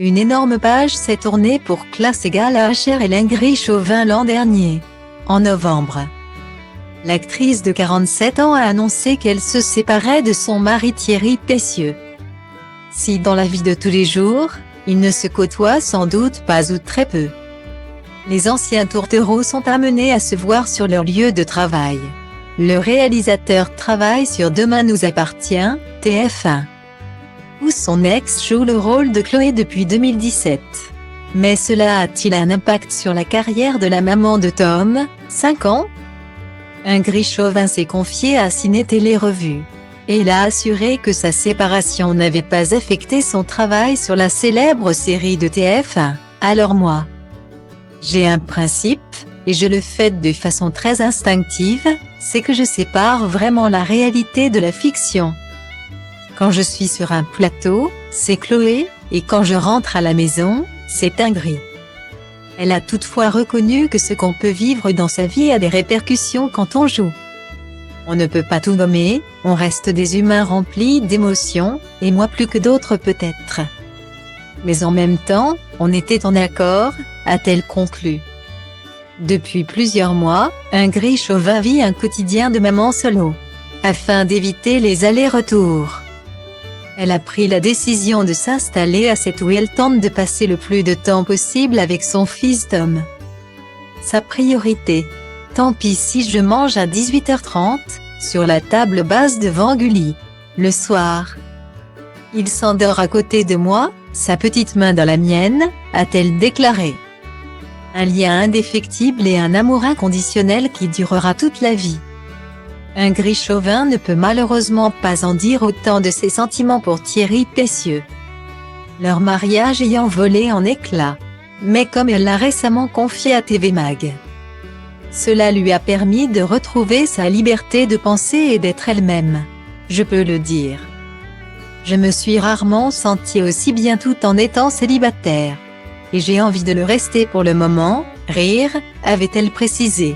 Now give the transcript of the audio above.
Une énorme page s'est tournée pour Classe égale à HR et Ingrid Chauvin l'an dernier. En novembre, l'actrice de 47 ans a annoncé qu'elle se séparait de son mari Thierry Pessieux. Si dans la vie de tous les jours, ils ne se côtoient sans doute pas ou très peu, les anciens tourtereaux sont amenés à se voir sur leur lieu de travail. Le réalisateur travaille sur Demain nous appartient, TF1, où son ex joue le rôle de Chloé depuis 2017. Mais cela a-t-il un impact sur la carrière de la maman de Tom, 5 ans? Ingrid Chauvin s'est confiée à Ciné Télé Revue. Et elle a assuré que sa séparation n'avait pas affecté son travail sur la célèbre série de TF1. Alors moi, j'ai un principe, et je le fais de façon très instinctive, c'est que je sépare vraiment la réalité de la fiction. Quand je suis sur un plateau, c'est Chloé, et quand je rentre à la maison, c'est Ingrid. Elle a toutefois reconnu que ce qu'on peut vivre dans sa vie a des répercussions quand on joue. On ne peut pas tout nommer, on reste des humains remplis d'émotions, et moi plus que d'autres peut-être. Mais en même temps, on était en accord, a-t-elle conclu. Depuis plusieurs mois, Ingrid Chauvin vit un quotidien de maman solo. Afin d'éviter les allers-retours, elle a pris la décision de s'installer à Sète où elle tente de passer le plus de temps possible avec son fils Tom. Sa priorité. Tant pis si je mange à 18h30, sur la table basse devant Gulli. Le soir, il s'endort à côté de moi, sa petite main dans la mienne, a-t-elle déclaré. Un lien indéfectible et un amour inconditionnel qui durera toute la vie. Ingrid Chauvin ne peut malheureusement pas en dire autant de ses sentiments pour Thierry Pessieux, leur mariage ayant volé en éclats. Mais comme elle l'a récemment confié à TV Mag, cela lui a permis de retrouver sa liberté de penser et d'être elle-même. Je peux le dire. Je me suis rarement sentie aussi bien tout en étant célibataire. Et j'ai envie de le rester pour le moment, rire, avait-elle précisé.